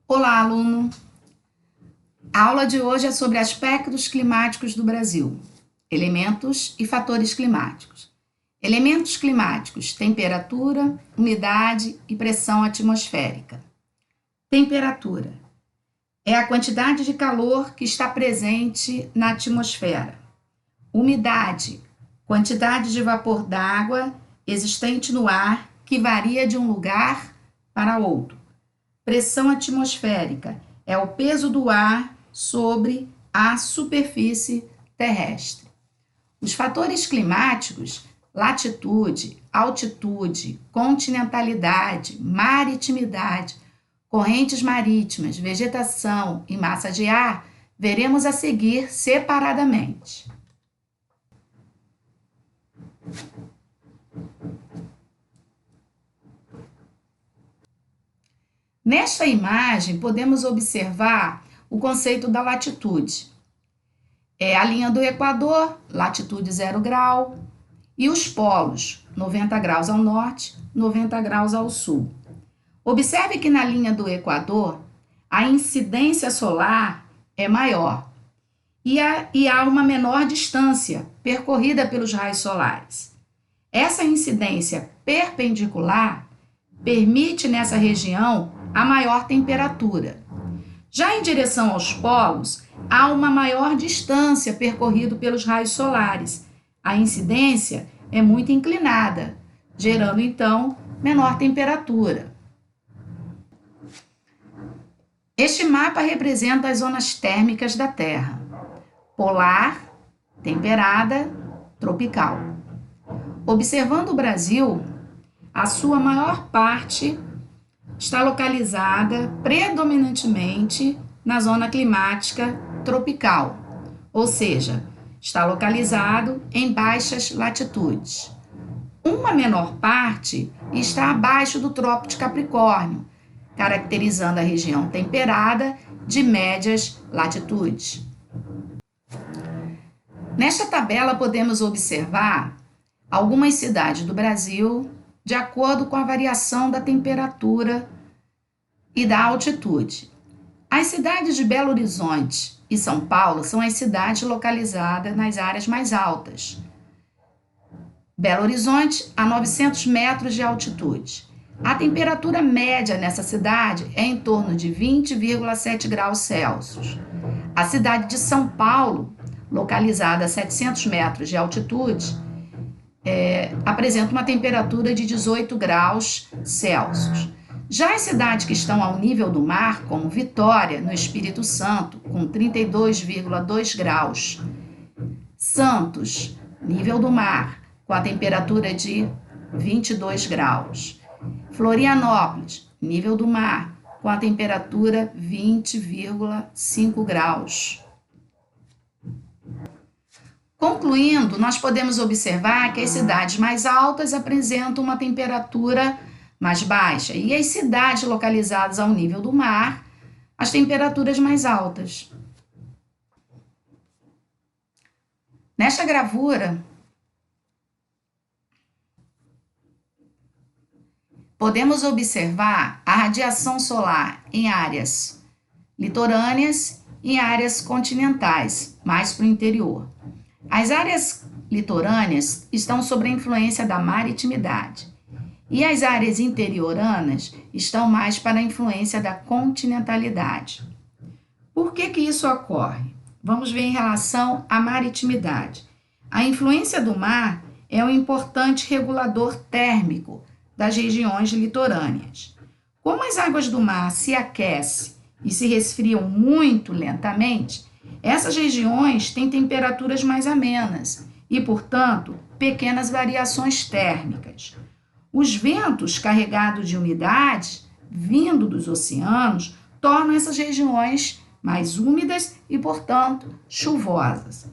Olá, aluno! A aula de hoje é sobre aspectos climáticos do Brasil, elementos e fatores climáticos. Elementos climáticos: temperatura, umidade e pressão atmosférica. Temperatura é a quantidade de calor que está presente na atmosfera. Umidade, quantidade de vapor d'água existente no ar que varia de um lugar para outro. Pressão atmosférica é o peso do ar sobre a superfície terrestre. Os fatores climáticos: latitude, altitude, continentalidade, maritimidade, correntes marítimas, vegetação e massa de ar, veremos a seguir separadamente. Nesta imagem, podemos observar o conceito da latitude. É a linha do Equador, latitude 0 grau, e os polos, 90 graus ao norte, 90 graus ao sul. Observe que na linha do Equador, a incidência solar é maior e há uma menor distância percorrida pelos raios solares. Essa incidência perpendicular permite nessa região a maior temperatura. Já em direção aos polos, há uma maior distância percorrida pelos raios solares. A incidência é muito inclinada, gerando então menor temperatura. Este mapa representa as zonas térmicas da Terra: polar, temperada, tropical. Observando o Brasil, a sua maior parte está localizada predominantemente na zona climática tropical, ou seja, está localizado em baixas latitudes. Uma menor parte está abaixo do Trópico de Capricórnio, caracterizando a região temperada de médias latitudes. Nesta tabela podemos observar algumas cidades do Brasil de acordo com a variação da temperatura e da altitude. As cidades de Belo Horizonte e São Paulo são as cidades localizadas nas áreas mais altas. Belo Horizonte a 900 metros de altitude. A temperatura média nessa cidade é em torno de 20,7 graus Celsius. A cidade de São Paulo, localizada a 700 metros de altitude, apresenta uma temperatura de 18 graus Celsius. Já as cidades que estão ao nível do mar, como Vitória, no Espírito Santo, com 32,2 graus. Santos, nível do mar, com a temperatura de 22 graus. Florianópolis, nível do mar, com a temperatura 20,5 graus. Concluindo, nós podemos observar que as cidades mais altas apresentam uma temperatura mais baixa e as cidades localizadas ao nível do mar, as temperaturas mais altas. Nesta gravura, podemos observar a radiação solar em áreas litorâneas e em áreas continentais, mais para o interior. As áreas litorâneas estão sob a influência da maritimidade e as áreas interioranas estão mais para a influência da continentalidade. Por que isso ocorre? Vamos ver em relação à maritimidade. A influência do mar é um importante regulador térmico das regiões litorâneas. Como as águas do mar se aquecem e se resfriam muito lentamente, essas regiões têm temperaturas mais amenas e, portanto, pequenas variações térmicas. Os ventos carregados de umidade, vindo dos oceanos, tornam essas regiões mais úmidas e, portanto, chuvosas.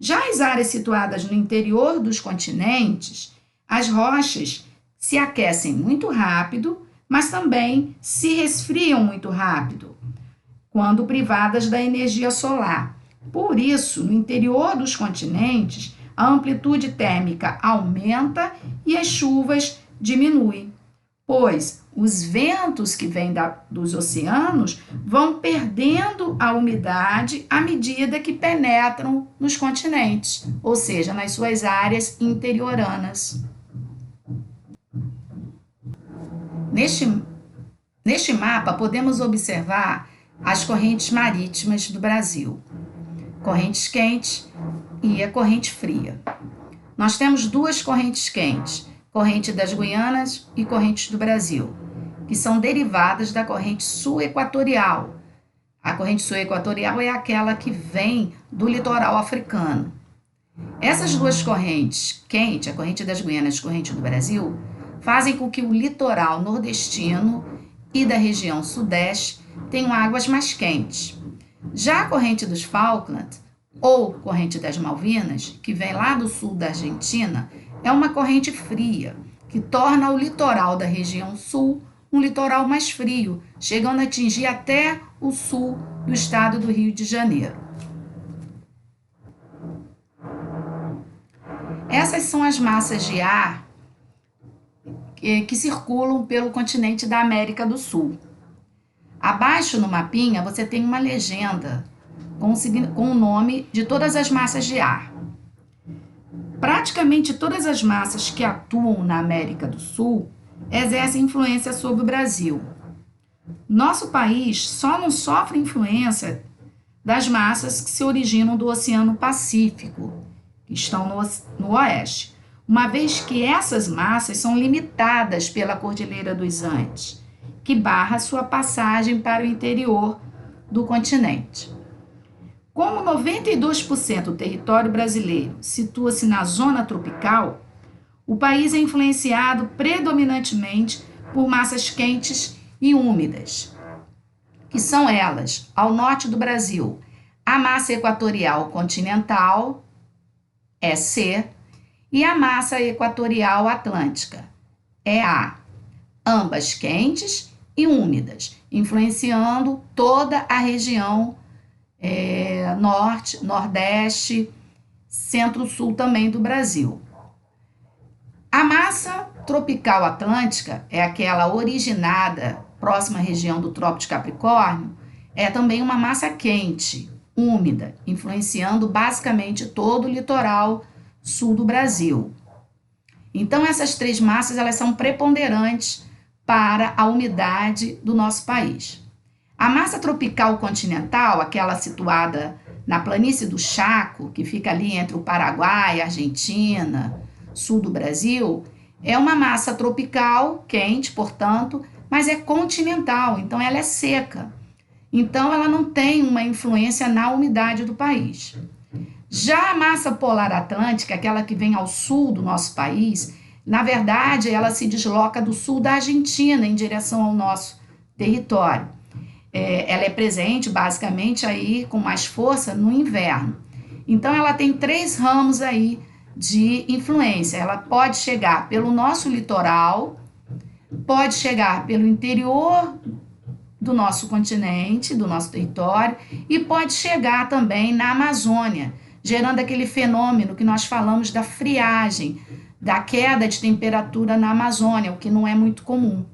Já as áreas situadas no interior dos continentes, as rochas se aquecem muito rápido, mas também se resfriam muito rápido, quando privadas da energia solar. Por isso, no interior dos continentes, a amplitude térmica aumenta e as chuvas diminuem, pois os ventos que vêm dos oceanos vão perdendo a umidade à medida que penetram nos continentes, ou seja, nas suas áreas interioranas. Neste mapa, podemos observar as correntes marítimas do Brasil, correntes quentes e a corrente fria. Nós temos duas correntes quentes, corrente das Guianas e correntes do Brasil, que são derivadas da corrente sul-equatorial. A corrente sul-equatorial é aquela que vem do litoral africano. Essas duas correntes, quente, a corrente das Guianas e a corrente do Brasil, fazem com que o litoral nordestino e da região sudeste tenham águas mais quentes. Já a corrente dos Falklands, ou corrente das Malvinas, que vem lá do sul da Argentina, é uma corrente fria, que torna o litoral da região sul um litoral mais frio, chegando a atingir até o sul do estado do Rio de Janeiro. Essas são as massas de ar que circulam pelo continente da América do Sul. Abaixo no mapinha você tem uma legenda com o nome de todas as massas de ar. Praticamente todas as massas que atuam na América do Sul exercem influência sobre o Brasil. Nosso país só não sofre influência das massas que se originam do Oceano Pacífico, que estão no oeste, uma vez que essas massas são limitadas pela Cordilheira dos Andes, que barra sua passagem para o interior do continente. Como 92% do território brasileiro situa-se na zona tropical, o país é influenciado predominantemente por massas quentes e úmidas, que são elas, ao norte do Brasil, a massa equatorial continental, EC, e a massa equatorial atlântica, EA, ambas quentes e úmidas, influenciando toda a região norte, nordeste, centro-sul também do Brasil. A massa tropical atlântica é aquela originada próxima à região do Trópico de Capricórnio, é também uma massa quente, úmida, influenciando basicamente todo o litoral sul do Brasil. Então, essas três massas elas são preponderantes para a umidade do nosso país. A massa tropical continental, aquela situada na planície do Chaco, que fica ali entre o Paraguai, a Argentina, sul do Brasil, é uma massa tropical, quente, portanto, mas é continental, então ela é seca. Então, ela não tem uma influência na umidade do país. Já a massa polar atlântica, aquela que vem ao sul do nosso país, na verdade, ela se desloca do sul da Argentina em direção ao nosso território. Ela é presente, basicamente, aí com mais força no inverno. Então, ela tem três ramos aí de influência. Ela pode chegar pelo nosso litoral, pode chegar pelo interior do nosso continente, do nosso território, e pode chegar também na Amazônia, gerando aquele fenômeno que nós falamos da friagem, da queda de temperatura na Amazônia, o que não é muito comum.